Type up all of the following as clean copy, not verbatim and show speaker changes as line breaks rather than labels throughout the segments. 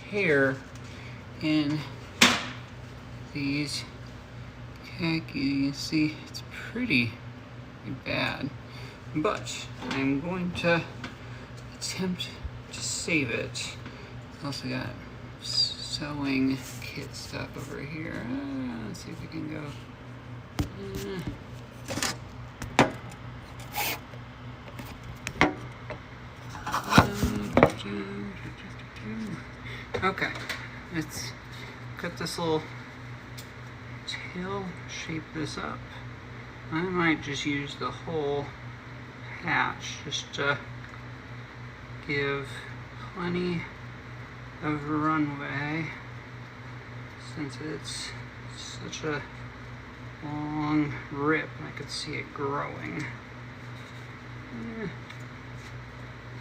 hair in these khaki. You see, it's pretty bad, but I'm going to attempt to save it. Also got sewing kit stuff over here. Let's see if we can go. Okay, let's cut this little tail, shape this up. I might just use the whole patch just to give plenty of runway, since it's such a long rip and I could see it growing.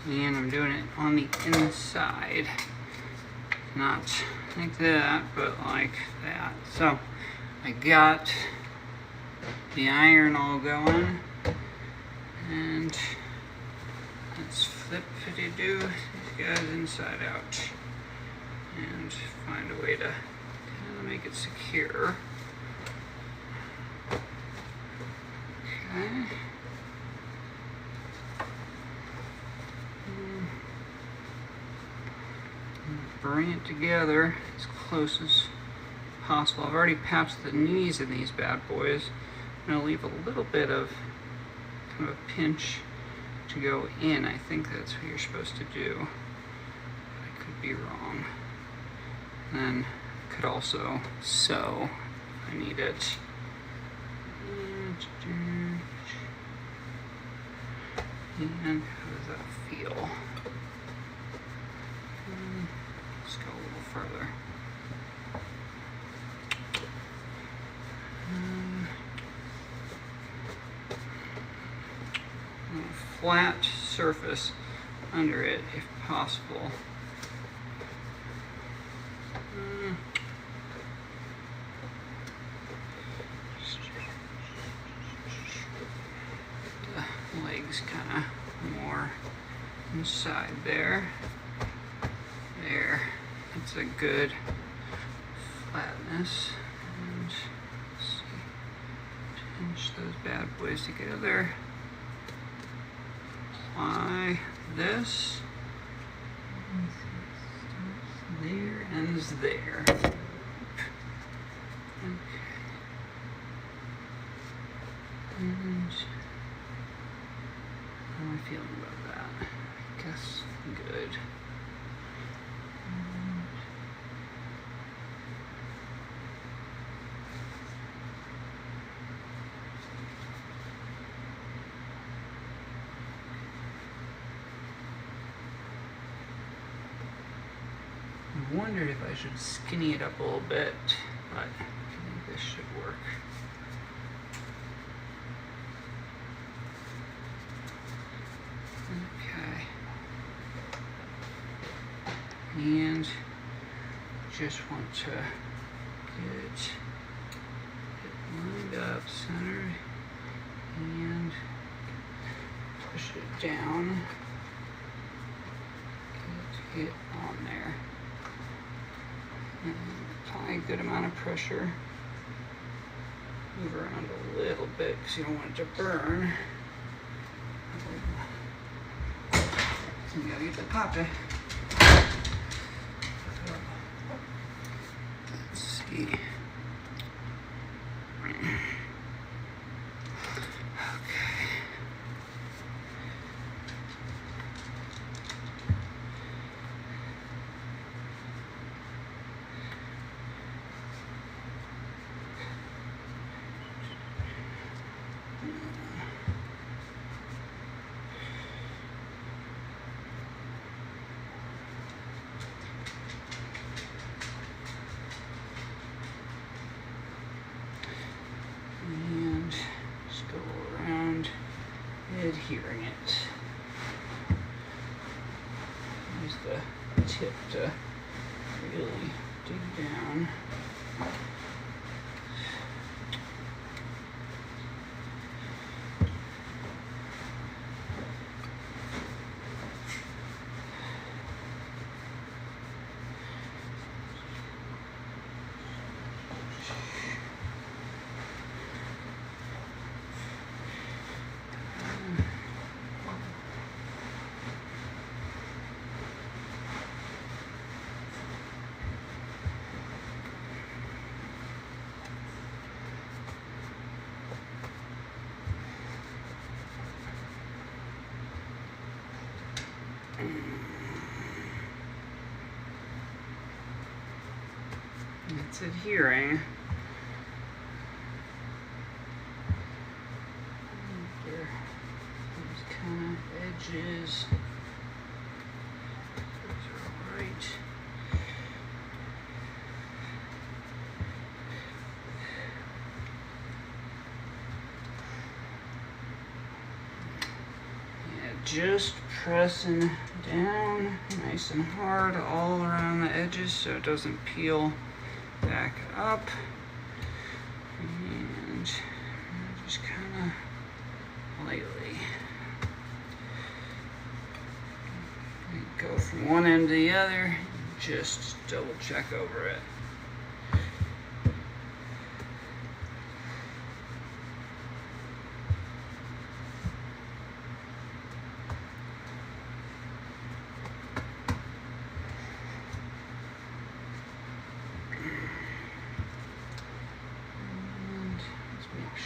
And I'm doing it on the inside, not like that, but like that. So I got the iron all going, and let's flip-it-do these guys inside out and find a way to kind of make it secure. Okay. Bring it together as close as possible. I've already patched the knees in these bad boys. I'm going to leave a little bit of kind of a pinch to go in. I think that's what you're supposed to do. I could be wrong. And then I could also sew if I need it. And how does that feel? Let's go a little further. A flat surface under it if possible. The legs kind of more inside there. There. That's a good flatness. And let's see. Pinch those bad boys together. Apply this. There, ends there. Okay. And how am I feeling about that? I guess good. I wondered if I should skinny it up a little bit, but I think this should work. Okay. And just want to get it lined up, centered, and push it down. Get it on there. And apply a good amount of pressure. Move around a little bit because you don't want it to burn. You gotta get the pocket. Let's see. And just go around adhering it. Use the tip to really dig down. and it's adhering. Those kind of edges. Those are all right. Just pressing down nice and hard all around the edges so it doesn't peel back up. And just kind of lightly go from one end to the other. Just double check over it.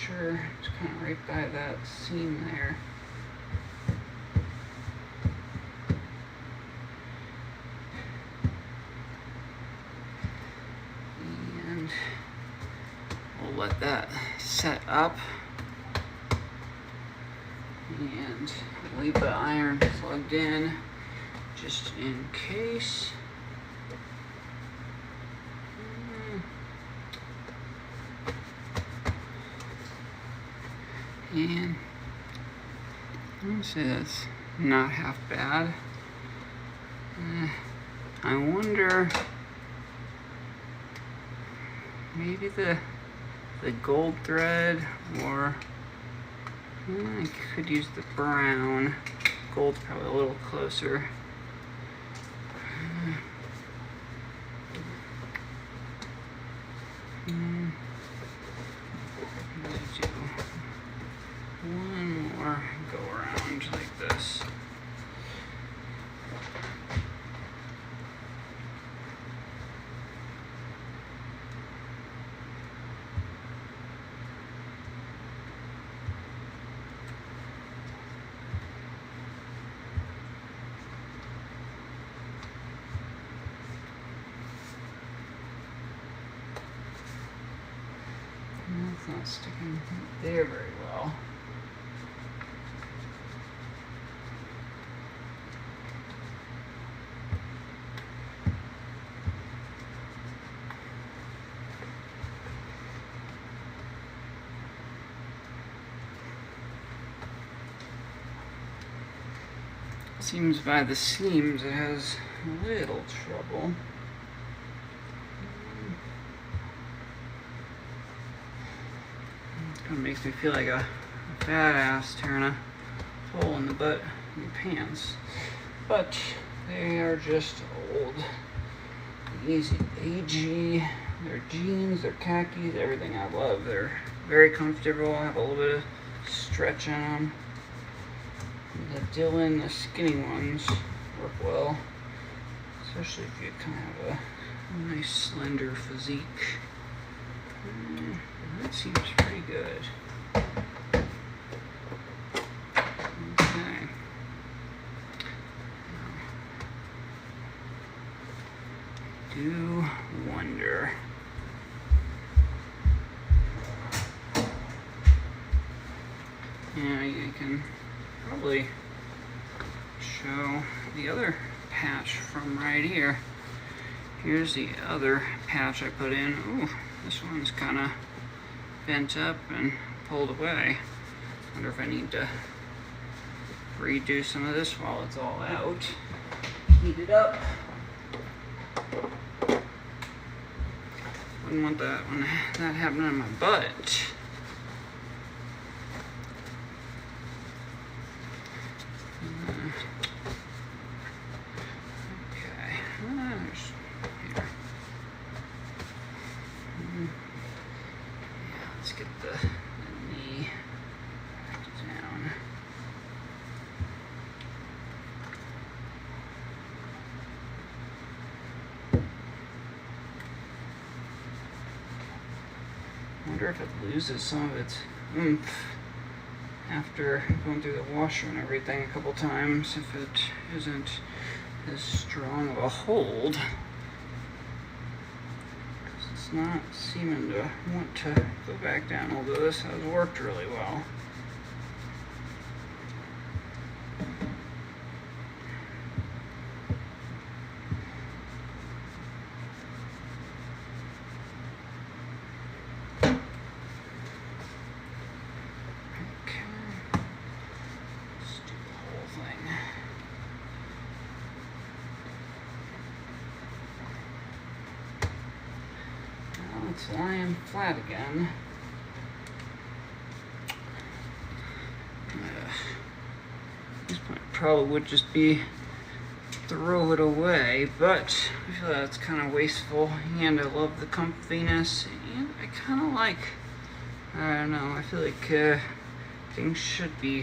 Sure, it's kind of right by that seam there. And we'll let that set up and leave the iron plugged in just in case. And let me say that's not half bad. I wonder, maybe the gold thread, or I could use the brown. Gold's probably a little closer. One more go around like this. It's not sticking there very well. Seems by the seams it has a little trouble. Kind of makes me feel like a fat ass tearing a hole in the butt in the pants. But they are just old. Easy AG, they're jeans, they're khakis, everything I love. They're very comfortable, have a little bit of stretch on them. The Dylan, the skinny ones work well, especially if you kind of have a nice slender physique. That seems pretty good. Okay. Do wonder. Yeah, you can probably show the other patch from right here. Here's the other patch I put in. Ooh, this one's kind of bent up and pulled away. Wonder if I need to redo some of this while it's all out. Heat it up. Wouldn't want that when that happened on my butt. Let's get the knee down. I wonder if it loses some of its oomph after going through the washer and everything a couple times, if it isn't as strong of a hold. It's It's not seeming to want to go back down, although this has worked really well. It's lying flat again. This point probably would just be throw it away, but I feel that's kind of wasteful, and I love the comfiness, and I kind of like, I don't know, I feel like things should be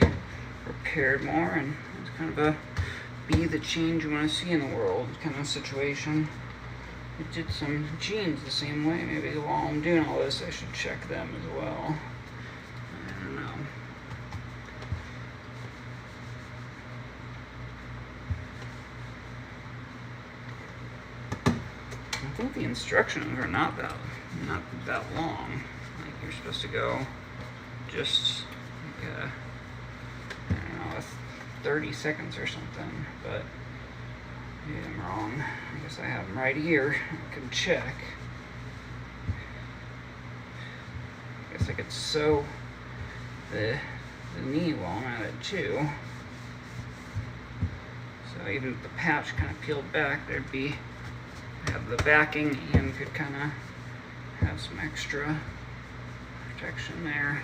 repaired more, and it's kind of a be the change you want to see in the world kind of situation. I did some jeans the same way. Maybe while I'm doing all this, I should check them as well. I don't know. I think the instructions are not that long. Like you're supposed to go just like I don't know, 30 seconds or something, but maybe I'm wrong. I guess I have them right here. I can check. I guess I could sew the knee while I'm at it too. So even if the patch kind of peeled back, there'd be have the backing and could kind of have some extra protection there.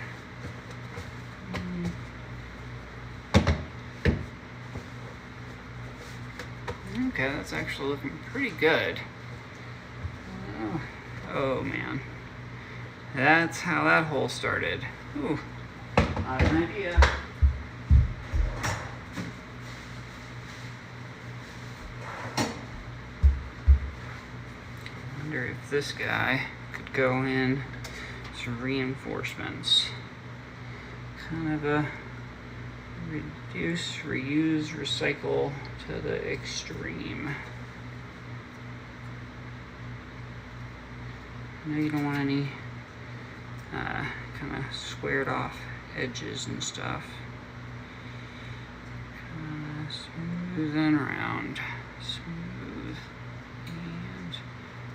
Okay, that's actually looking pretty good. Oh man. That's how that hole started. Ooh, not an idea. I wonder if this guy could go in some reinforcements. Kind of a reduce, reuse, recycle to the extreme. I know you don't want any kind of squared off edges and stuff. Smooth and round. Smooth and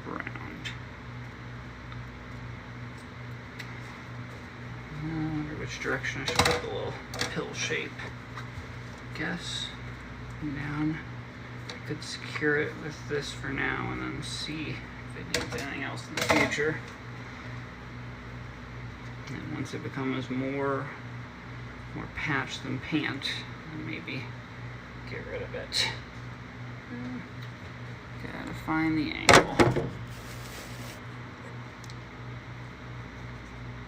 round. I wonder which direction I should put the little pill shape. Guess down. I could secure it with this for now and then see if it needs anything else in the future. And once it becomes more patch than pant, then maybe get rid of it. Gotta find the angle.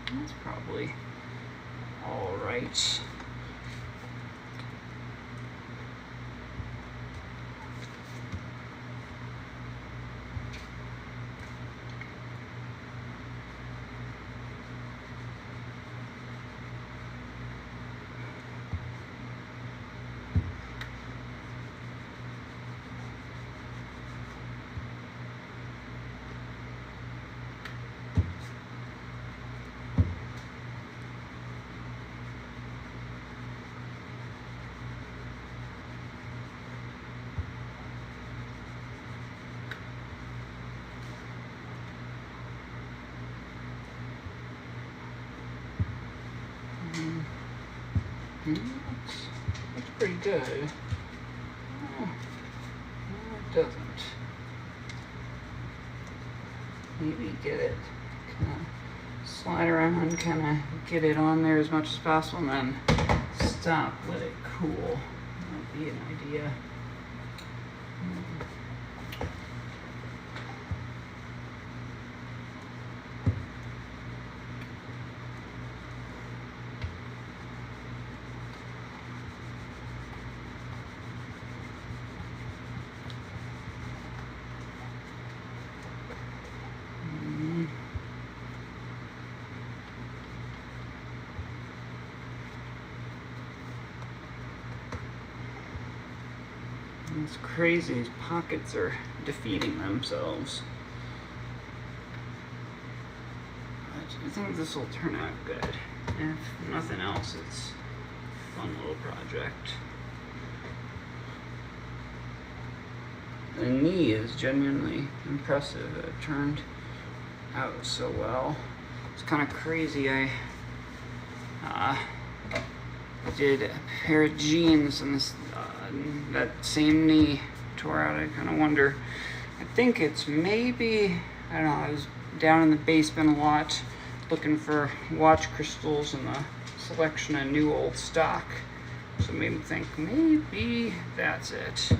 That's probably all right. That's pretty good. No, it doesn't. Maybe get it, kind of slide around, kind of get it on there as much as possible, and then stop, let it cool. Might be an idea. It's crazy, these pockets are defeating themselves. I think this will turn out good. If nothing else, it's a fun little project. The knee is genuinely impressive. It turned out so well. It's kind of crazy. I did a pair of jeans and this that same knee tore out. I kind of wonder. I think it's maybe, I don't know, I was down in the basement a lot looking for watch crystals and a selection of new old stock. So it made me think maybe that's it.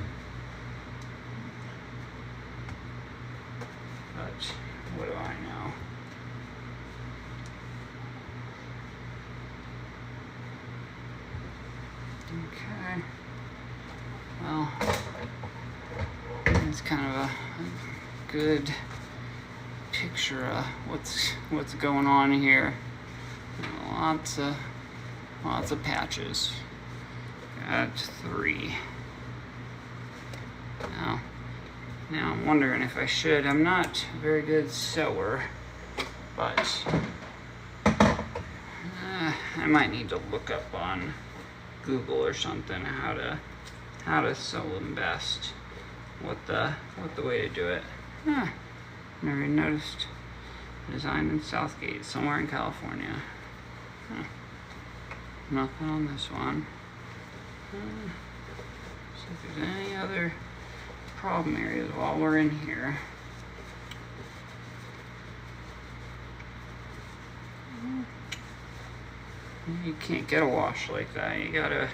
But what do I know? Okay. Well, it's kind of a good picture of what's going on here. Lots of patches. Got 3. Now I'm wondering if I should. I'm not a very good sewer, but I might need to look up on Google or something how to sew them best. What the way to do it. Never even noticed. Designed in Southgate, somewhere in California. Nothing on this one. See if there's any other problem areas while we're in here. You can't get a wash like that. You gotta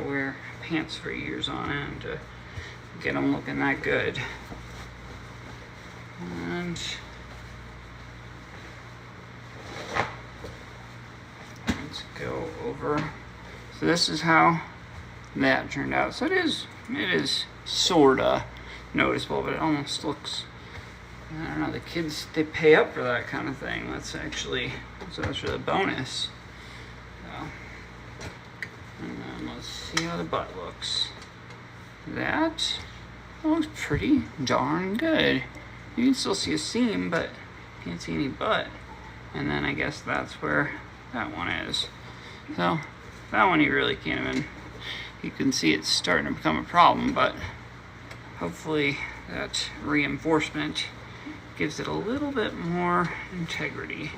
wear pants for years on end to get them looking that good. And let's go over. So this is how that turned out. So it is sorta noticeable, but it almost looks, I don't know, the kids, they pay up for that kind of thing. So that's really a bonus. So, and then let's see how the butt looks. That looks pretty darn good. You can still see a seam, but you can't see any butt. And then I guess that's where that one is. So that one you really can't even, you can see it's starting to become a problem, but hopefully that reinforcement gives it a little bit more integrity.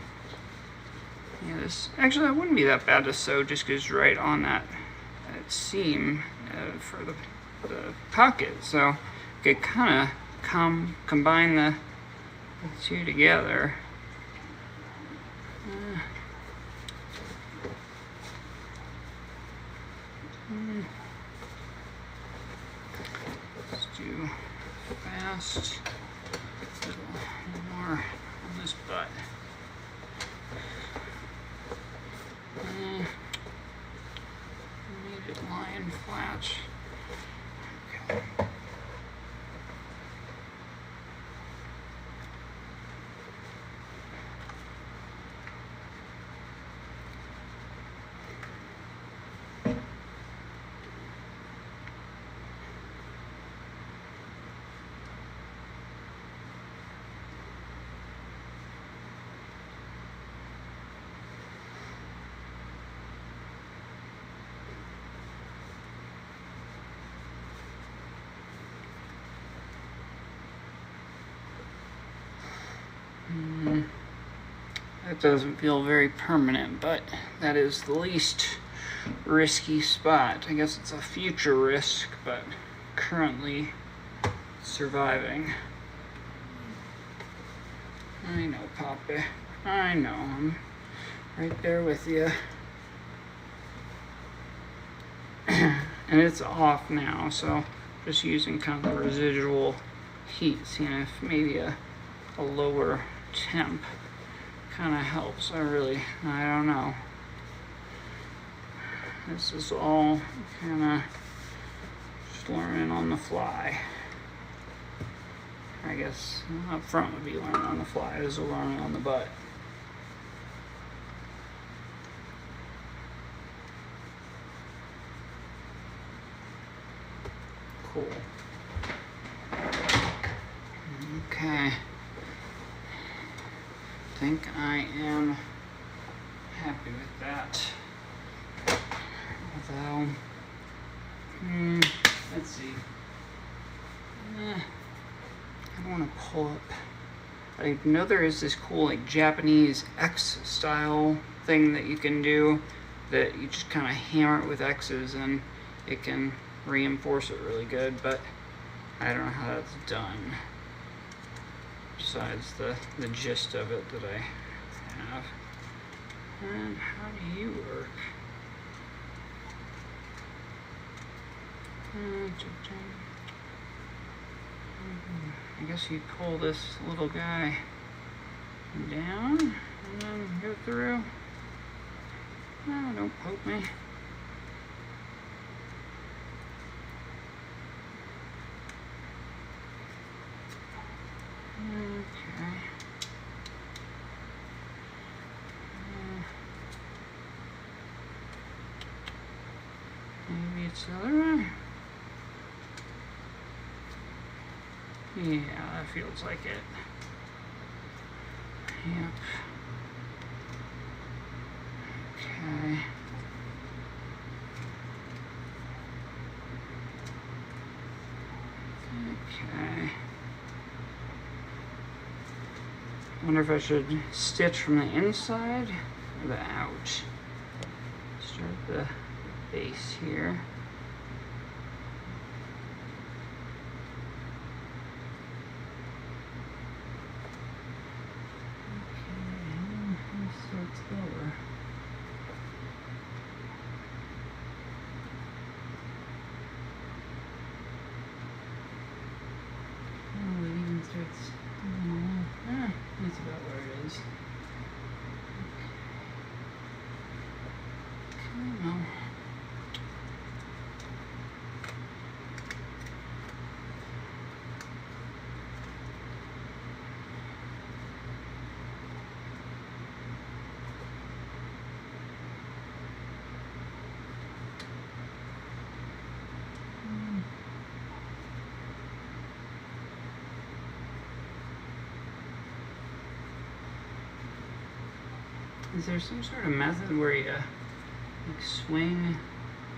Yeah, this actually, that wouldn't be that bad to sew just because right on that seam for the pocket. So you could kind of combine the two together. Let's do fast. A little more on this butt. Need it lying flat. Okay. That doesn't feel very permanent, but that is the least risky spot. I guess it's a future risk, but currently surviving. I know, Papa. I know. I'm right there with you. And it's off now, so just using kind of the residual heat, seeing if maybe a lower temp kind of helps. I don't know. This is all kind of just learning on the fly. I guess up front would be learning on the fly. This is learning on the butt. Cool. Okay. think I am happy with that. Although, let's see. I don't want to pull up. I know there is this cool like Japanese X style thing that you can do that you just kind of hammer it with X's and it can reinforce it really good, but I don't know how that's done besides the gist of it that I have. And how do you work? I guess you pull this little guy down and then go through. No, don't poke me. Okay. Maybe it's the other way. Yeah, that feels like it. Yep. Okay. Okay. I wonder if I should stitch from the inside or the out. Start the base here. Over. Oh, it even starts. That's about where it is. Come on. Is there some sort of method where you like swing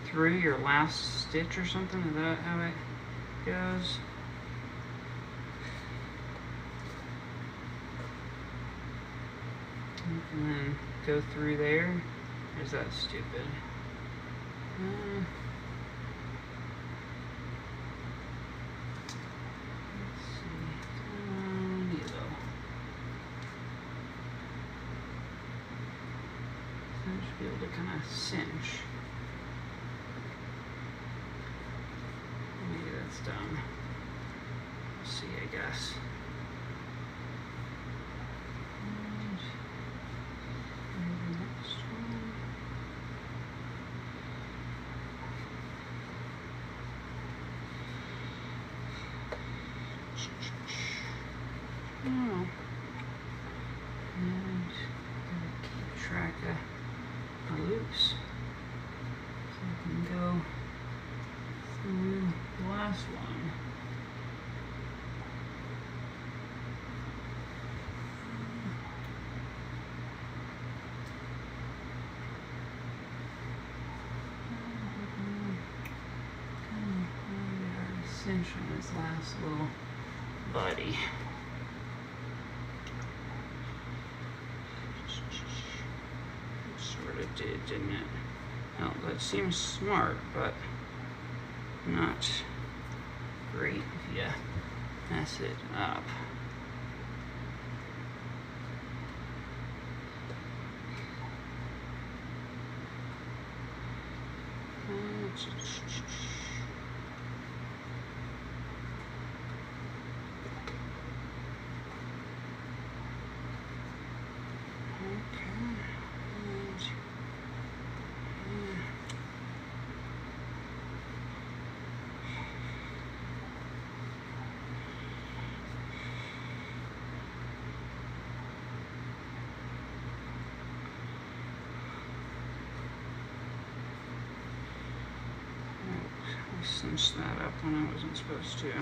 through your last stitch or something? Is that how it goes? And then go through there? Or is that stupid? Let's see. Yellow. I should be able to kind of cinch. Maybe that's done. We'll see, I guess. And the next one. Oh. And gotta keep track of loops so I can go through the last one. Cinch on this last little buddy. Sort of did, didn't it? Well, that seems smart, but not great if you mess it up. I cinched that up when I wasn't supposed to.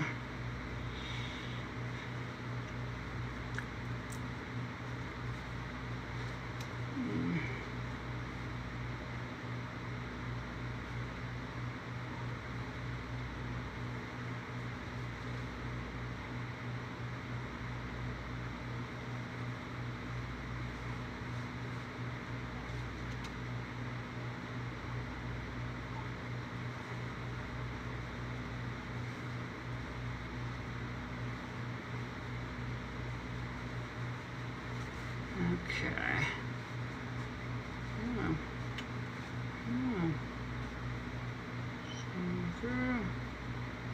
Okay. Through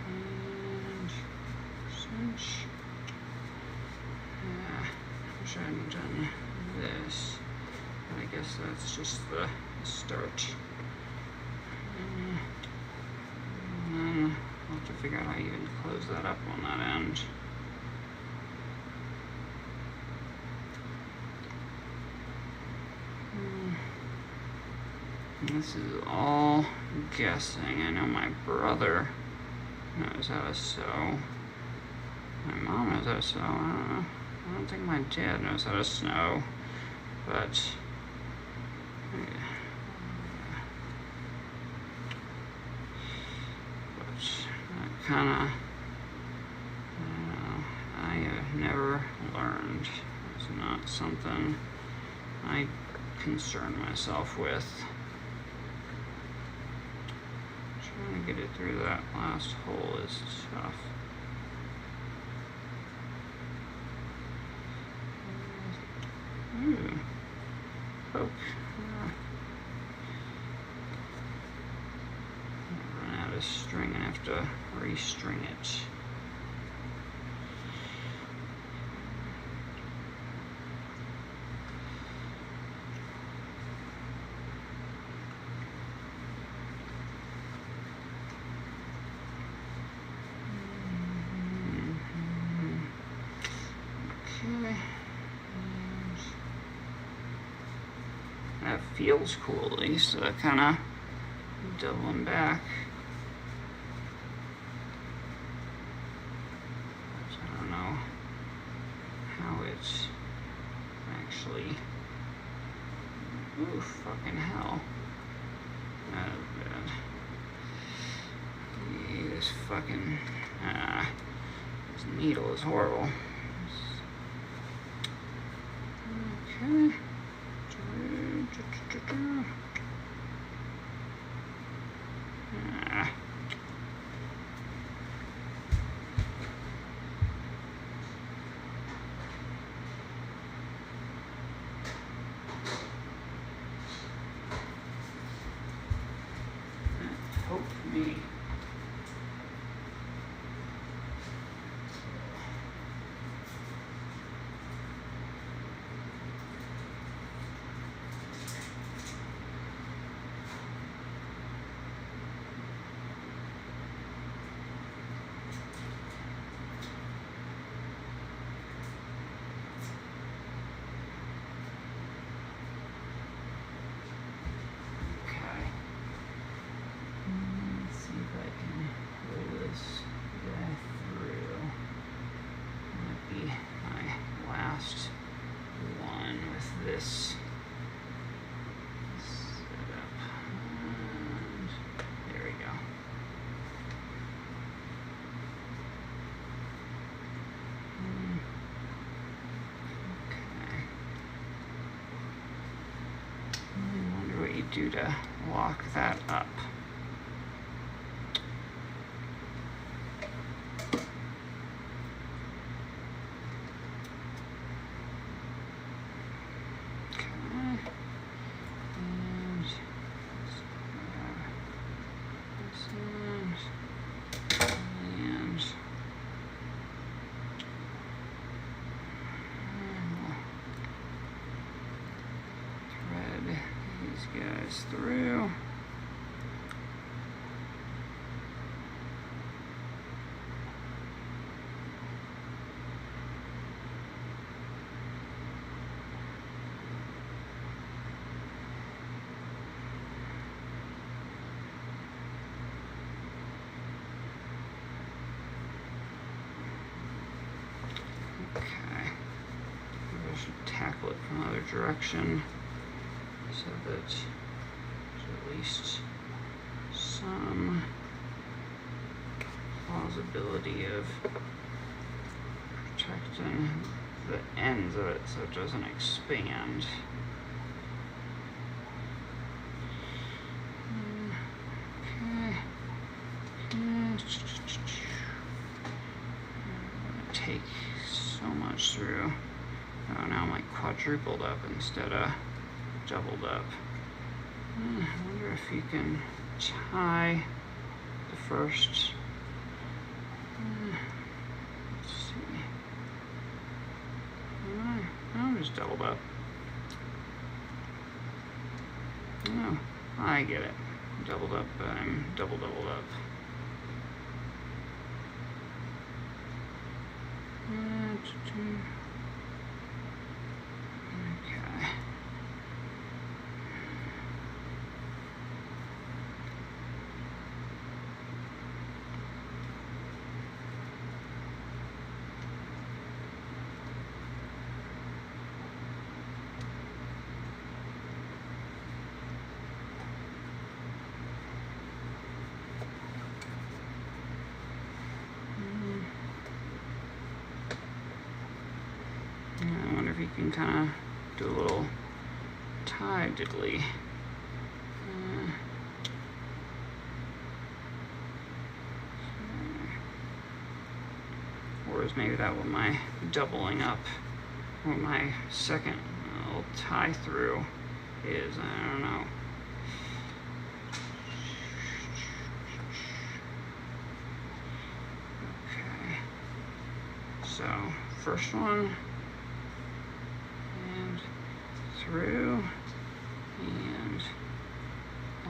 and cinch. Yeah, I wish I hadn't done this. But I guess that's just the start. And then I'll have to figure out how you even close that up on that end. This is all guessing. I know my brother knows how to sew. My mom knows how to sew. I don't think my dad knows how to sew, but that kind of, I have never learned. It's not something I concern myself with. Trying to get it through that last hole is tough. Ooh. Poke. Run out of string and have to restring it. That feels cool, at least. So that kind of doubling back. I don't know how it's actually. Ooh, fucking hell. That is bad. This fucking. This needle is horrible. Okay. Hope me. This setup, and there we go. Okay. I wonder what you do to lock that up. Guys through. Okay. Maybe I should tackle it from the other direction so that there's at least some plausibility of protecting the ends of it so it doesn't expand. Okay. I'm gonna take so much through. Oh, now my quad quadrupled up instead of doubled up. I wonder if you can tie the first. Let's see. Oh, just doubled up. Oh, I get it. Doubled up, but I'm doubled up. Okay. I wonder if you can kind of do a little tie diddly. Or is maybe that what my doubling up, what my second little tie through is? I don't know. Okay. So, first one. Through and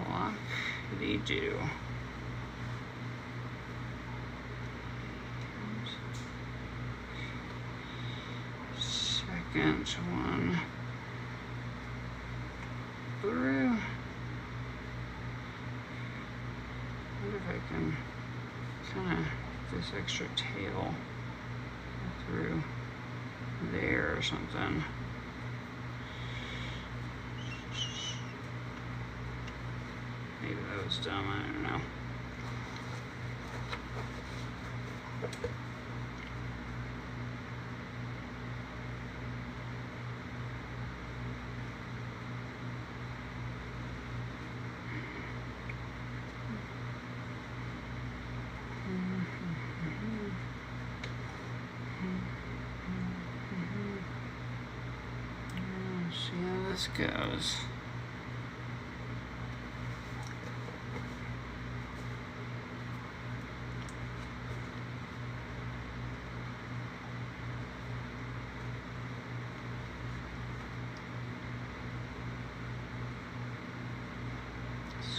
lock-de-doo. Second one through. I wonder if I can kind of this extra tail through there or something. Maybe that was dumb, I don't know. Let's see how this goes.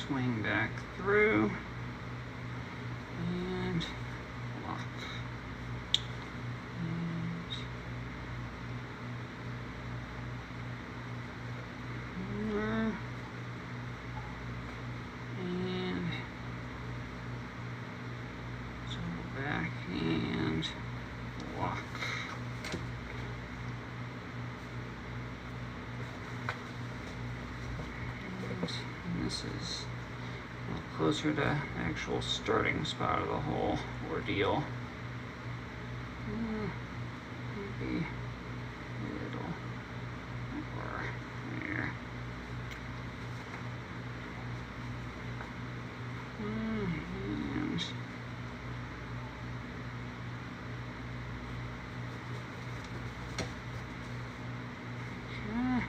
Swing back through and lock. And over and so back and lock. And this is closer to the actual starting spot of the whole ordeal. Maybe a little over there. And okay.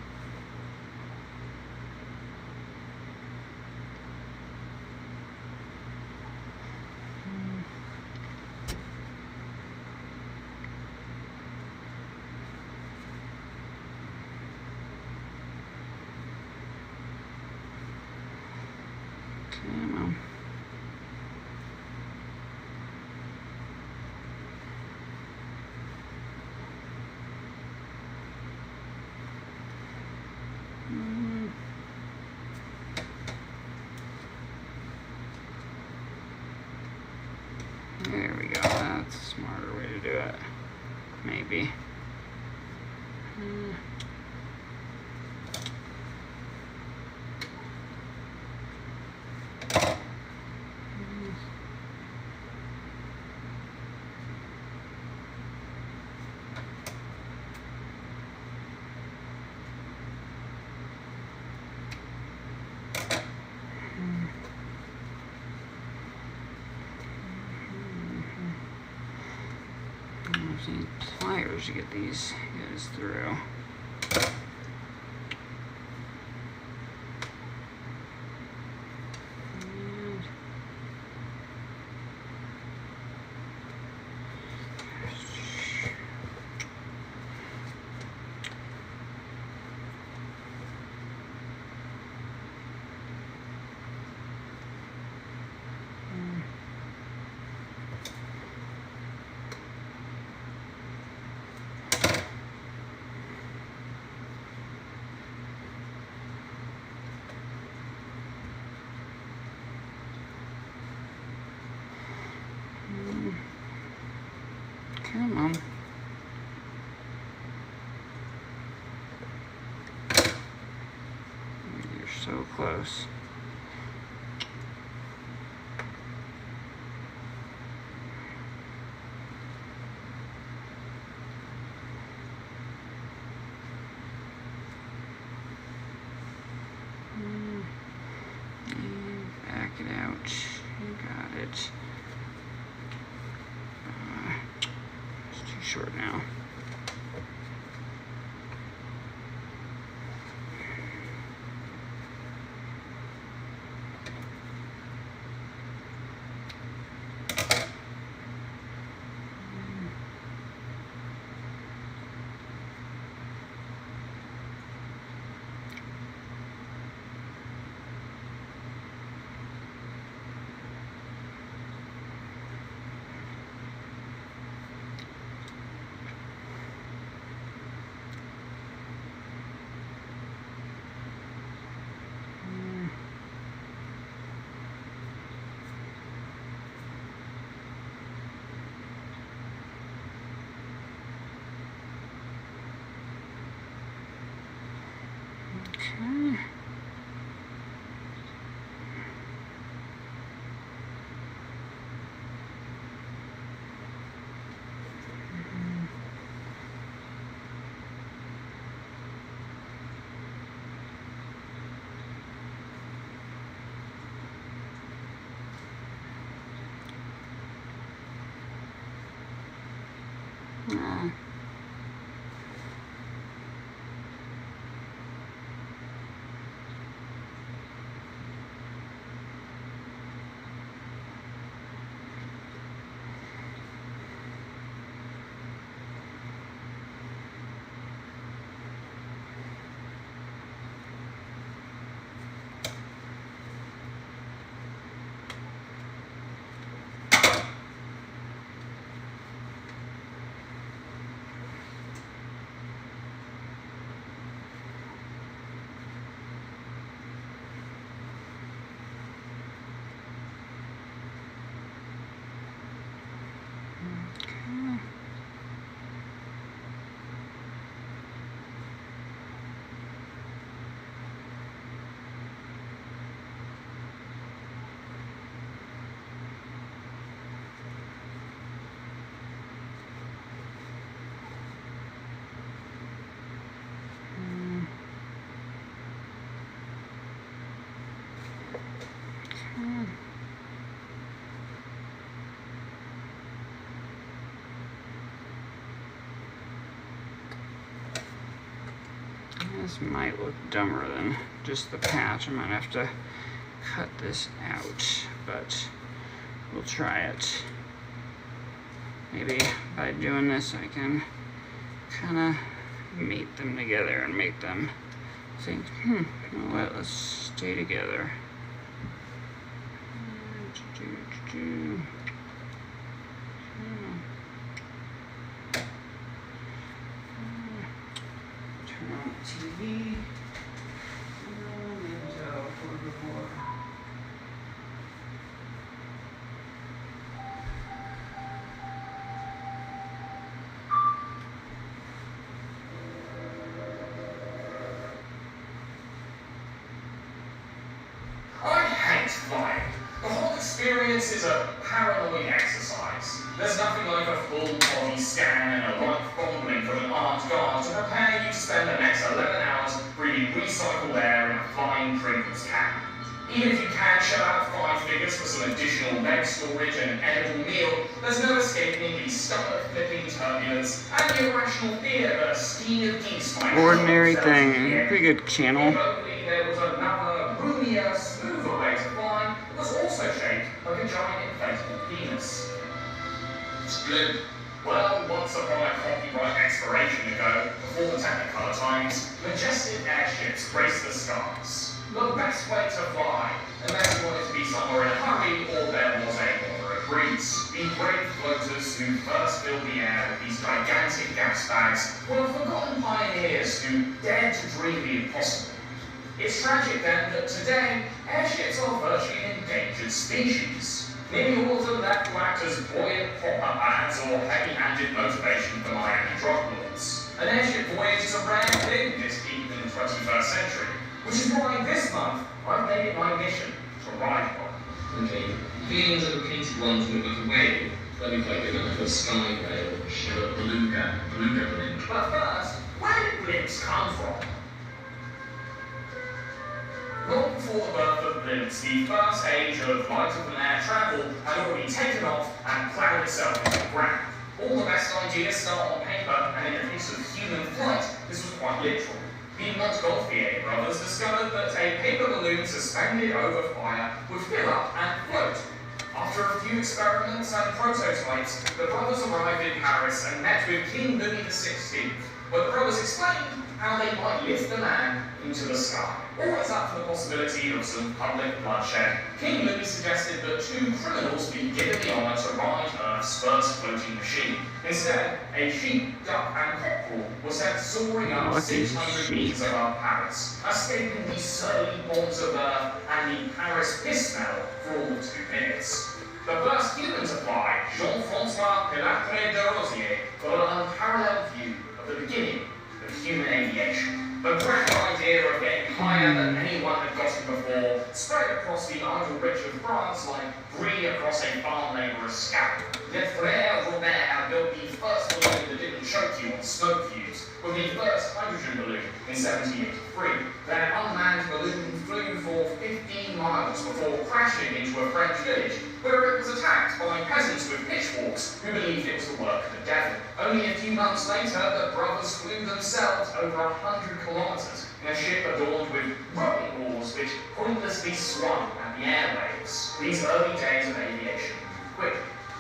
Come on. There we go. That's a smarter way to do it. Maybe. Pliers to get these guys through. So close. And back it out. You got it. It's too short now. Okay. This might look dumber than just the patch. I might have to cut this out, but we'll try it. Maybe by doing this I can kind of mate them together and make them think, you know what, let's stay together. Turn on the TV.
Flying. The whole experience is a paranoid exercise. There's nothing like a full body scan and a light fumbling from an armed guard to prepare you to spend the next 11 hours breathing recycled air in a flying Pringles can. Even if you can shell out 5 figures for some additional leg storage and an edible meal, there's no escaping the stomach-flipping turbulence and the irrational fear that a skein of geese might
ordinary thing. Pretty good channel.
If only there was another, roomier, smoother way to fly that was also shaped like a giant inflatable penis. Split. Well, once upon a copyright expiration ago, before the Technicolor times, majestic airships graced the skies. The best way to fly, unless you wanted to be somewhere in a hurry or there was a moderate breeze. The brave floaters who first filled the air with these gigantic gas bags were forgotten pioneers who dared to dream the impossible. It's tragic then that today, airships are virtually an endangered species. Nearly all of them left to act as buoyant pop-up ads or heavy-handed motivation for Miami drug lords. An airship voyage is a rare thing this deep in the 21st century. which is why this month I've made it my mission to ride one.
Okay, being the repeated ones in a bit away, that'd be quite good enough for a sky rail or a beluga blink.
But first, where did blimps come from? Long before the birth of blimps, the first age of light and air travel had already taken off and ploughed itself into the ground. All the best ideas start on paper, and in the case of human flight, this was quite literal. The Montgolfier brothers discovered that a paper balloon suspended over fire would fill up and float. After a few experiments and prototypes, the brothers arrived in Paris and met with King Louis XVI, where the brothers explained how they might lift the man into the sky. Always up for the possibility of some public bloodshed, King Louis suggested that two criminals be given the honour to ride Earth's first floating machine. Instead, a sheep, duck and cockerel were sent soaring up 600 metres above Paris, escaping the surly bombs of Earth and the Paris piss smell for all of 2 minutes. The first human to fly, Jean-François Pilatre de Rosier, got an unparalleled view of the beginning of human aviation. The grand idea of getting higher than anyone had gotten before spread across the idle rich of France like brie across a farm labourer's scalp. Le Frère Robert built the first balloon that didn't choke you on smoke fumes, with the first hydrogen balloon in 1783. Their unmanned balloon flew for 15 miles before crashing into a French village, where it was attacked by peasants with pitchforks who believed it was the work of the devil. Only a few months later, the brothers flew themselves over 100 kilometres in a ship adorned with rowing oars which pointlessly swung at the airwaves. These early days of aviation quick.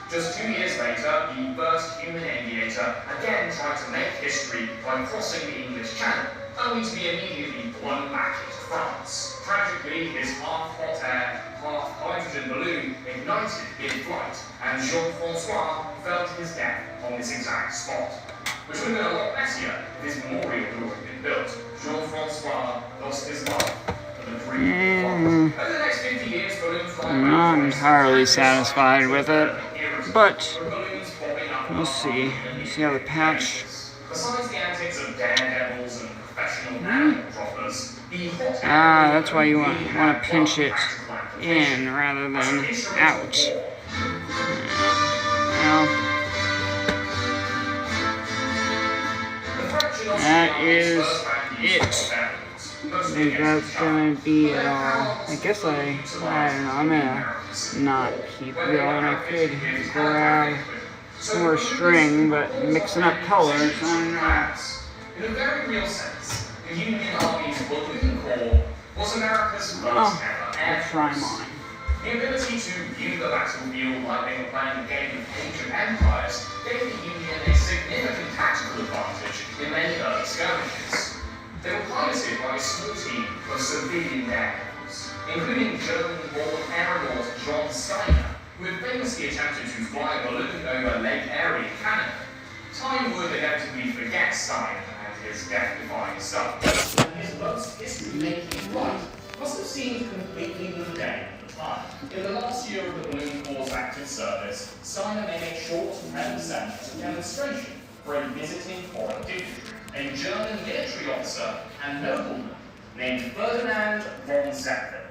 Just 2 years later, the first human aviator again tried to make history by crossing the English Channel, only to be immediately blown back into France. Tragically, his half-hot air, half-hydrogen balloon ignited mid-flight, and Jean-François fell to his death on this exact spot. Which would have been a lot messier if his memorial had already been built. Jean-François lost his life for the dream of flight. Over the next 50 years, balloon flight
I'm not entirely satisfied with it, but we'll see. See how the patch.
Besides the antics of daredevils and professional animal droppers,
That's why you want to pinch it in rather than out. Well, that is it. I think that's gonna be it all. I guess I don't know, I'm gonna not keep going. I could grab some more string, but mixing up colors, I don't know.
In a very real sense, the Union Army's Balloon Corps was America's first ever air
I'll try
force.
mine.
The ability to view the battlefield like they were playing a game of ancient empires gave the Union a significant tactical advantage in many early skirmishes. They were piloted by a small team of civilian daredevils, including German-born aeronaut John Steiner, who had famously attempted to fly a balloon over Lake Erie in Canada. Time would inevitably forget Steiner and his death-defying stuff, and his most history-making flight must have seemed completely mundane at the time. In the last year of the Balloon Corps' active service, Steiner made a short representative demonstration for a visiting foreign dignitary, a German military officer and nobleman named Ferdinand von Zeppelin.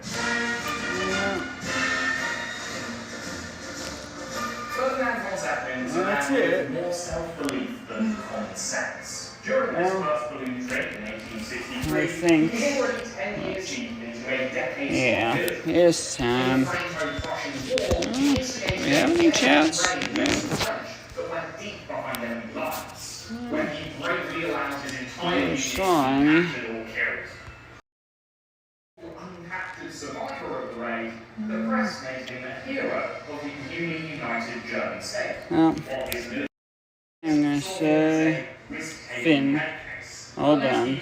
Ferdinand von Zeppelin was a man with more self-belief than common sense. During his first balloon trip in 1863,
I think,
he was already 10 years deep into a decade
yeah, it's time. We have any chats? Yeah.
When he bravely allowed his entire
Sorry.
uncaptured survivor of the raid, the press made him a hero of the newly united German state.
Well,
What his military
I'm gonna say Finn. All done.